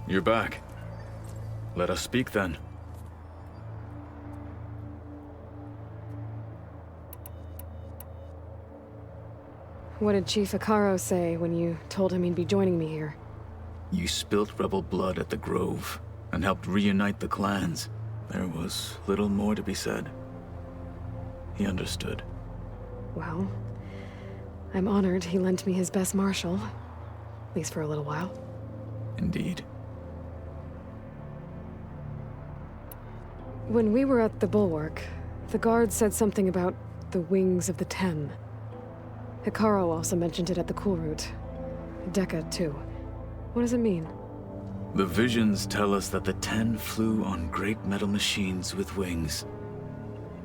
You're back. Let us speak then. What did Chief Hekarro say when you told him he'd be joining me here? You spilt rebel blood at the Grove, and helped reunite the clans. There was little more to be said. He understood. Well, I'm honored he lent me his best marshal. At least for a little while. Indeed. When we were at the Bulwark, the guard said something about the Wings of the Ten. Hekarro also mentioned it at the Cool Route. Dekka, too. What does it mean? The visions tell us that the Ten flew on great metal machines with wings,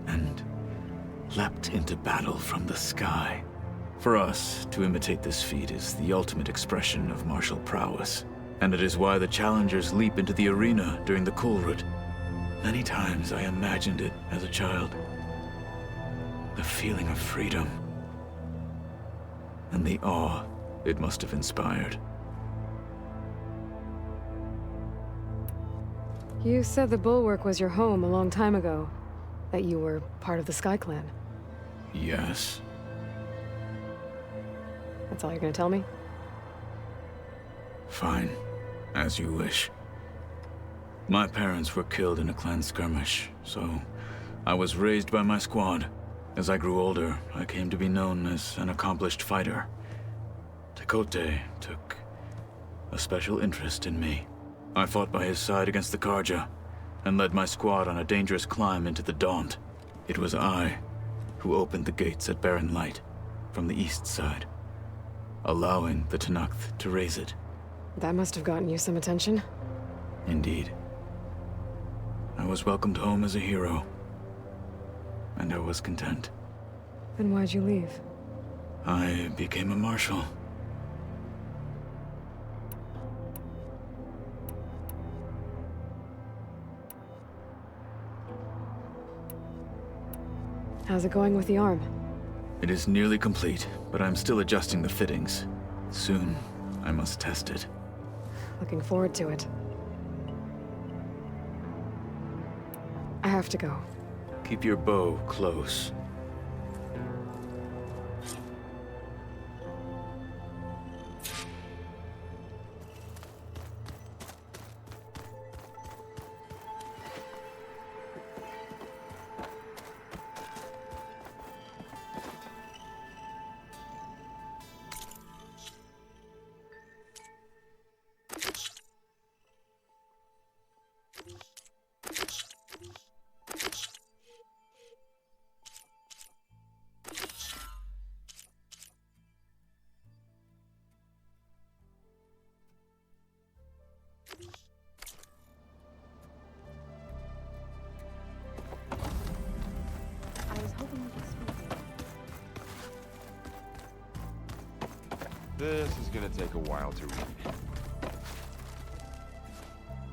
and leapt into battle from the sky. For us, to imitate this feat is the ultimate expression of martial prowess, and it is why the challengers leap into the arena during the Cool Route. Many times I imagined it as a child. The feeling of freedom, and the awe it must have inspired. You said the Bulwark was your home a long time ago. That you were part of the Sky Clan. Yes. That's all you're gonna tell me? Fine. As you wish. My parents were killed in a clan skirmish, so I was raised by my squad. As I grew older, I came to be known as an accomplished fighter. Tekotteh took a special interest in me. I fought by his side against the Carja, and led my squad on a dangerous climb into the Daunt. It was I who opened the gates at Barren Light, from the east side, allowing the Tenakth to raise it. That must have gotten you some attention. Indeed. I was welcomed home as a hero, and I was content. Then why'd you leave? I became a marshal. How's it going with the arm? It is nearly complete, but I'm still adjusting the fittings. Soon, I must test it. Looking forward to it. I have to go. Keep your bow close. This is gonna take a while to read.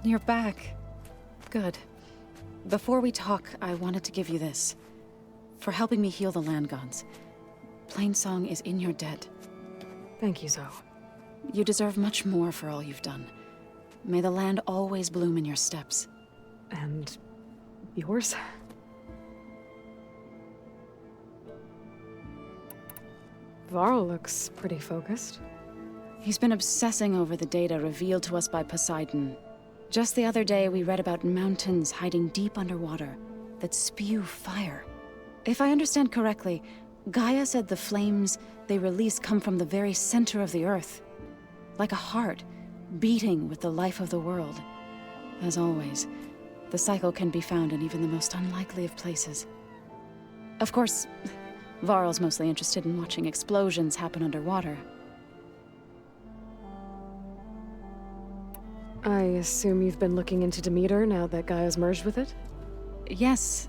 You're back. Good. Before we talk, I wanted to give you this. For helping me heal the land gods. Plainsong is in your debt. Thank you, Zoe. You deserve much more for all you've done. May the land always bloom in your steps. And yours? Varl looks pretty focused. He's been obsessing over the data revealed to us by Poseidon. Just the other day, we read about mountains hiding deep underwater that spew fire. If I understand correctly, Gaia said the flames they release come from the very center of the Earth. Like a heart, beating with the life of the world. As always, the cycle can be found in even the most unlikely of places. Of course, Varl's mostly interested in watching explosions happen underwater. I assume you've been looking into Demeter now that Gaia's merged with it? Yes.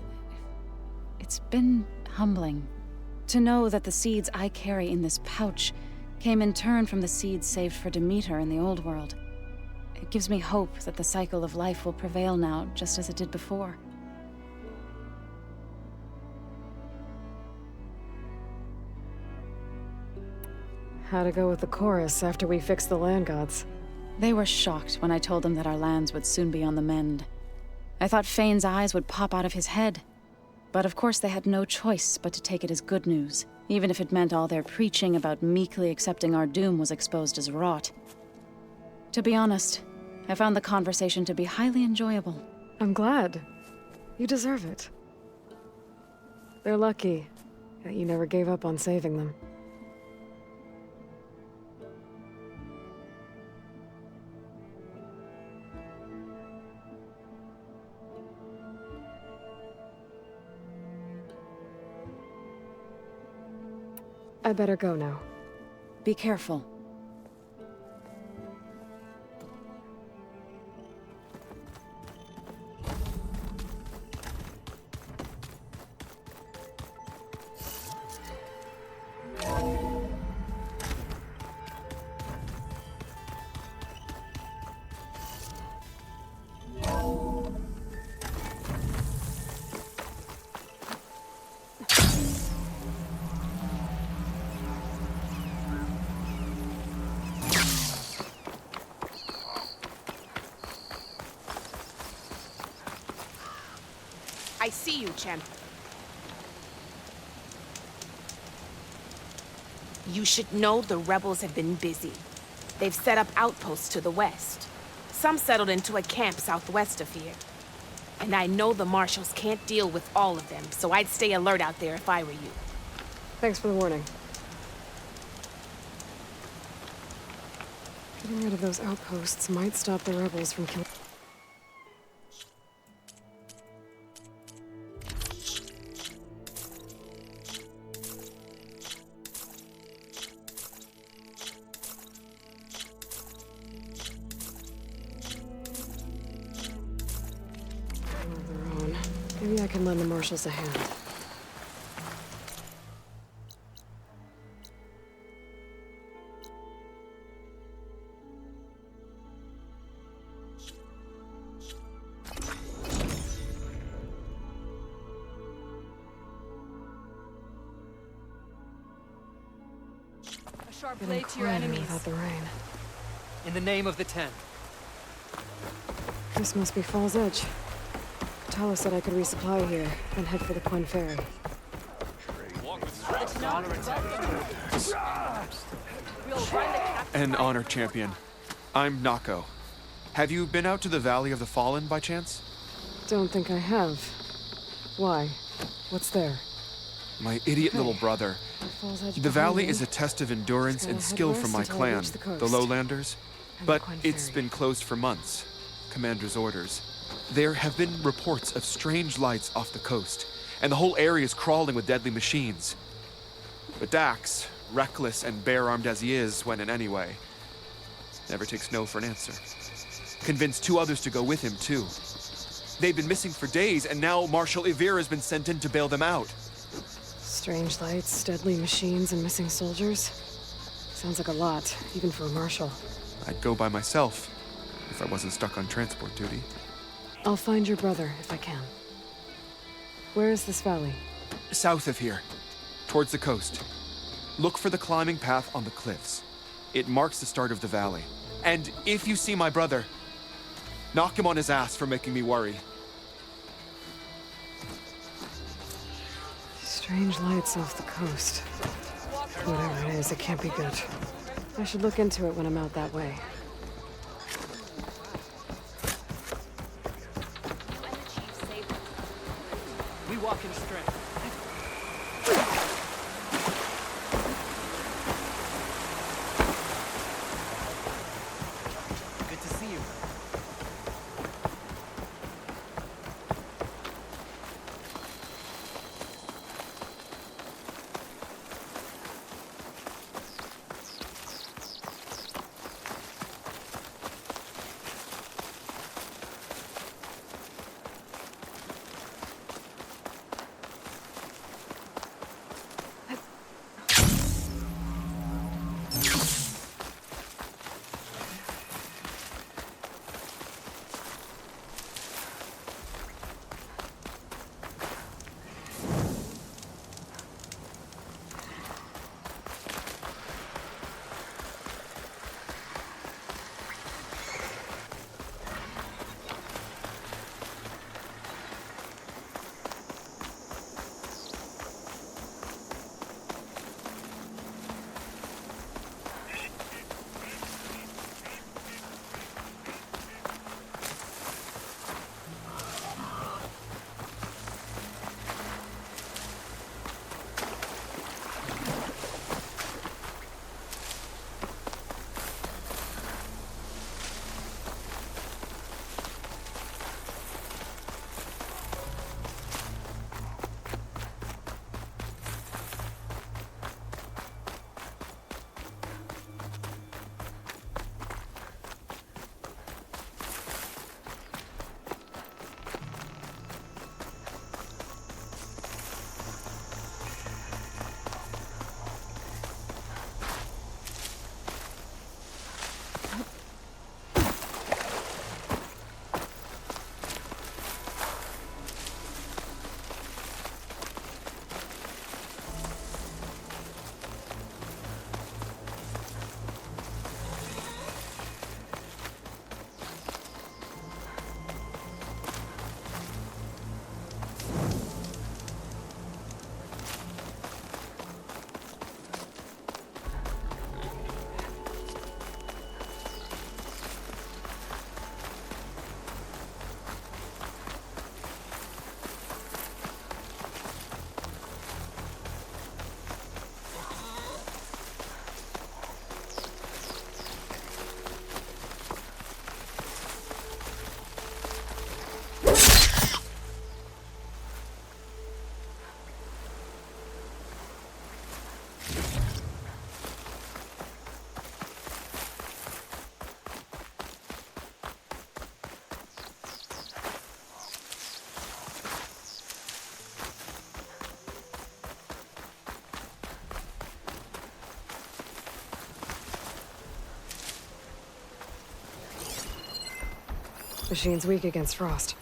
It's been humbling. To know that the seeds I carry in this pouch came in turn from the seeds saved for Demeter in the old world. It gives me hope that the cycle of life will prevail now, just as it did before. How'd it go with the chorus after we fixed the land gods? They were shocked when I told them that our lands would soon be on the mend. I thought Fane's eyes would pop out of his head. But of course they had no choice but to take it as good news, even if it meant all their preaching about meekly accepting our doom was exposed as rot. To be honest, I found the conversation to be highly enjoyable. I'm glad. You deserve it. They're lucky that you never gave up on saving them. I better go now. Be careful. I see you, champ. You should know the rebels have been busy. They've set up outposts to the west. Some settled into a camp southwest of here. And I know the marshals can't deal with all of them, so I'd stay alert out there if I were you. Thanks for the warning. Getting rid of those outposts might stop the rebels from killing. Maybe I can lend the marshals a hand. A sharp Getting blade to your quieter enemies. without the rain. In the name of the Ten. This must be Fall's Edge. Talos said I could resupply here, then head for the Quen Ferry. An honor, champion. I'm Nako. Have you been out to the Valley of the Fallen by chance? Don't think I have. Why? What's there? My idiot little brother. Fall's Edge The valley behind is me. a test of endurance Just and gotta skill head from my west until I clan, reach the coast. the Lowlanders. And But the Quen it's Ferry. been closed for months. Commander's orders. There have been reports of strange lights off the coast, and the whole area is crawling with deadly machines. But Dax, reckless and bare-armed as he is when in any way, never takes no for an answer. Convinced two others to go with him, too. They've been missing for days, and now Marshal Ivir has been sent in to bail them out. Strange lights, deadly machines, and missing soldiers. Sounds like a lot, even for a marshal. I'd go by myself, if I wasn't stuck on transport duty. I'll find your brother, if I can. Where is this valley? South of here, towards the coast. Look for the climbing path on the cliffs. It marks the start of the valley. And if you see my brother, knock him on his ass for making me worry. Strange lights off the coast. Whatever it is, it can't be good. I should look into it when I'm out that way. We walk in strength. Good to see you. machine's weak against frost.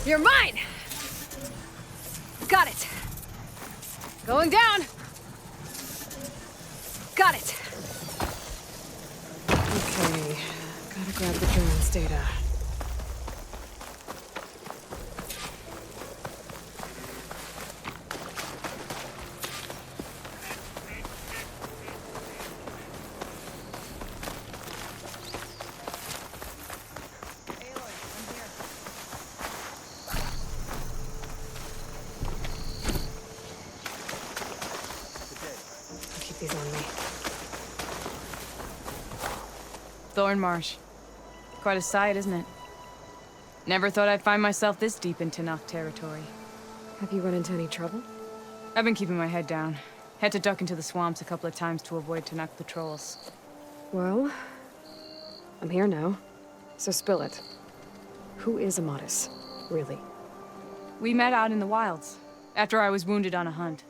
You're mine! Got it. Going down. Got it. Okay, gotta grab the drone's data. I'll keep these on me. Thornmarsh. Quite a sight, isn't it? Never thought I'd find myself this deep into Noct territory. Have you run into any trouble? I've been keeping my head down. Had to duck into the swamps a couple of times to avoid Tenakth patrols. Well, I'm here now, so spill it. Who is Amadis, really? We met out in the wilds, after I was wounded on a hunt.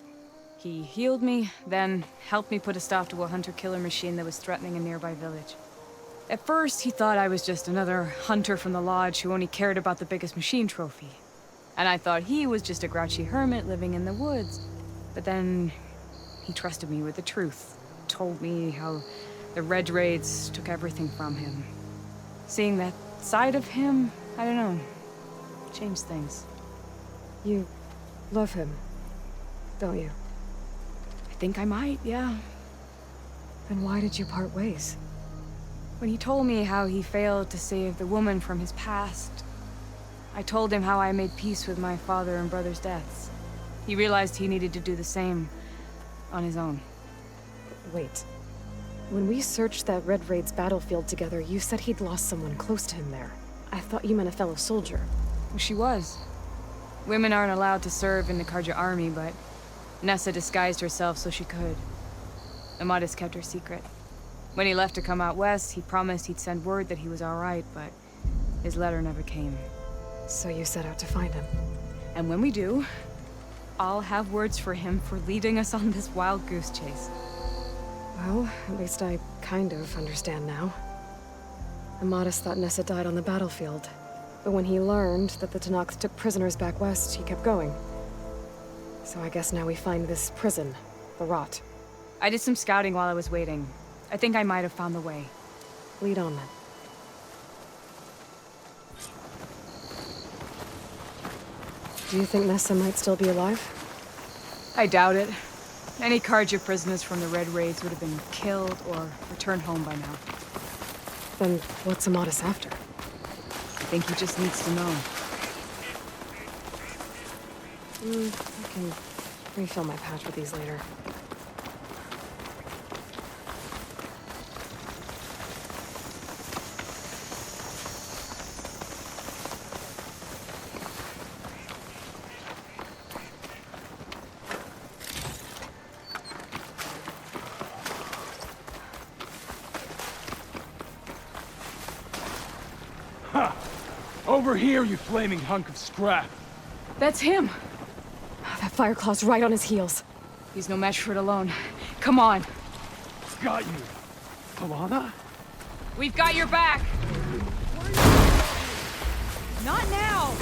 He healed me, then helped me put a stop to a hunter-killer machine that was threatening a nearby village. At first, he thought I was just another hunter from the Lodge who only cared about the biggest machine trophy. And I thought he was just a grouchy hermit living in the woods. But then, he trusted me with the truth. Told me how the Red Raids took everything from him. Seeing that side of him, I don't know, changed things. You love him, don't you? I think I might, yeah. Then why did you part ways? When he told me how he failed to save the woman from his past, I told him how I made peace with my father and brother's deaths. He realized he needed to do the same on his own. Wait. When we searched that Red Raid's battlefield together, you said he'd lost someone close to him there. I thought you meant a fellow soldier. She was. Women aren't allowed to serve in the Karja army, but Nessa disguised herself so she could. Amadis kept her secret. When he left to come out west, he promised he'd send word that he was alright, but his letter never came. So you set out to find him. And when we do, I'll have words for him for leading us on this wild goose chase. Well, at least I kind of understand now. Amadis thought Nessa died on the battlefield. But when he learned that the Tenakth took prisoners back west, he kept going. So I guess now we find this prison, the Rot. I did some scouting while I was waiting. I think I might have found the way. Lead on then. Do you think Nessa might still be alive? I doubt it. Any Karja prisoners from the Red Raids would have been killed or returned home by now. Then what's Amadis after? I think he just needs to know. I can refill my patch with these later. Over here, you flaming hunk of scrap! That's him! That Fireclaw's right on his heels. He's no match for it alone. Come on! Got you! Alana? We've got your back! Not now!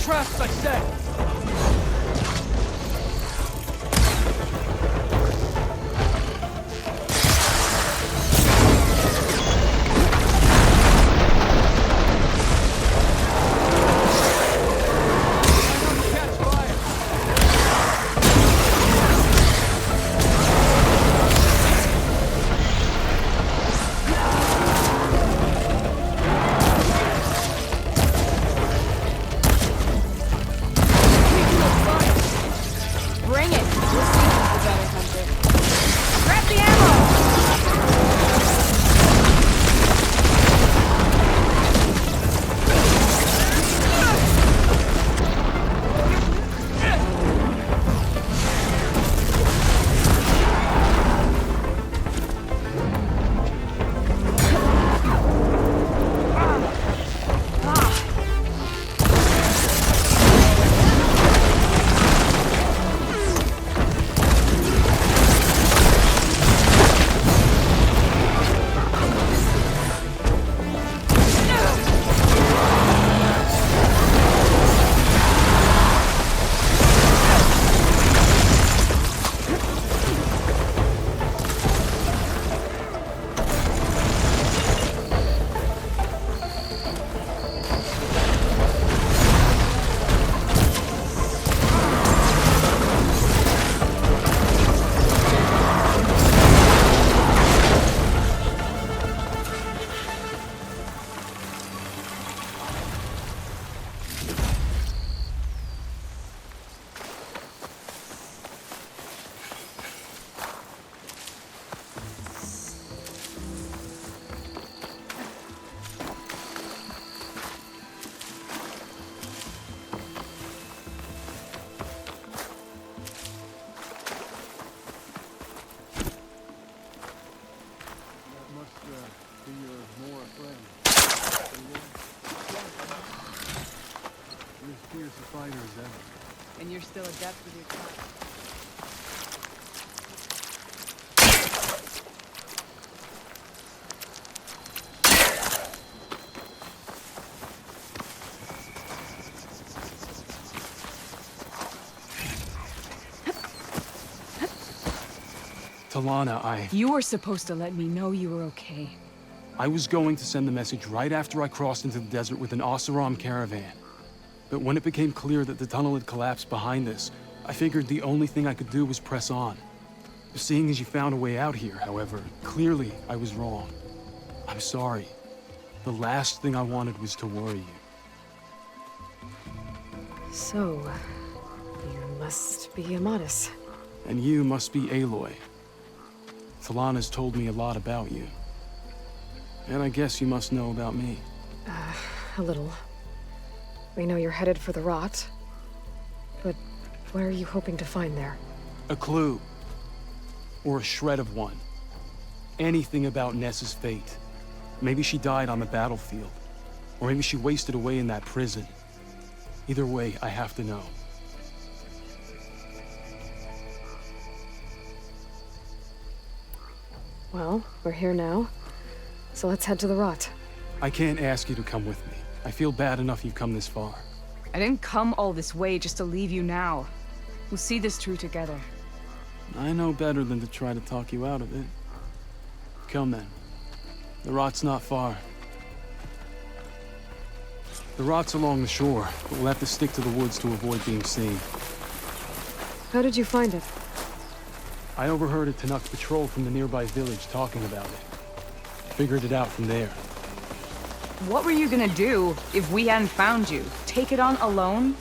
Traps, I said! be your more friend. You're as fierce a fighter as ever. And you're still adept with your tongue. Talana, You were supposed to let me know you were okay. I was going to send the message right after I crossed into the desert with an Oseram caravan. But when it became clear that the tunnel had collapsed behind us, I figured the only thing I could do was press on. Seeing as you found a way out here, however, clearly I was wrong. I'm sorry. The last thing I wanted was to worry you. So, you must be Amadis. And you must be Aloy. Talana's told me a lot about you. And I guess you must know about me. A little. We know you're headed for the Rot. But what are you hoping to find there? A clue. Or a shred of one. Anything about Nessa's fate. Maybe she died on the battlefield. Or maybe she wasted away in that prison. Either way, I have to know. Well, we're here now. So let's head to the Rot. I can't ask you to come with me. I feel bad enough you've come this far. I didn't come all this way just to leave you now. We'll see this through together. I know better than to try to talk you out of it. Come then. The Rot's not far. The Rot's along the shore, but we'll have to stick to the woods to avoid being seen. How did you find it? I overheard a Tenakth patrol from the nearby village talking about it. Figured it out from there. What were you gonna do if we hadn't found you? Take it on alone?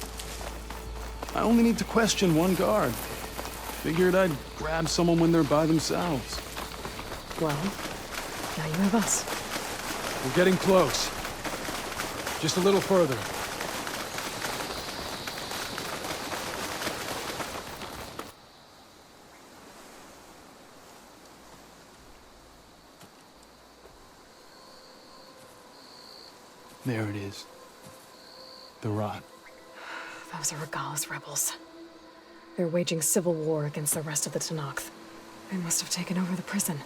I only need to question one guard. Figured I'd grab someone when they're by themselves. Well, now you have us. We're getting close. Just a little further. There it is. The Rot. Those are Regal's rebels. They're waging civil war against the rest of the Tenakth. They must have taken over the prison.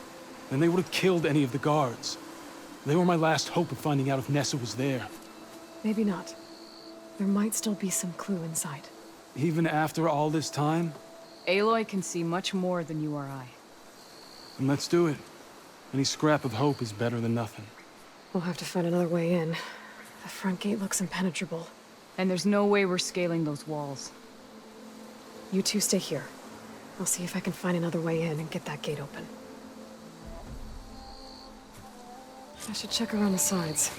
Then they would have killed any of the guards. They were my last hope of finding out if Nessa was there. Maybe not. There might still be some clue inside. Even after all this time? Aloy can see much more than you or I. And let's do it. Any scrap of hope is better than nothing. We'll have to find another way in. The front gate looks impenetrable. And there's no way we're scaling those walls. You two stay here. I'll see if I can find another way in and get that gate open. I should check around the sides.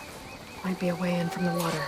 Might be a way in from the water.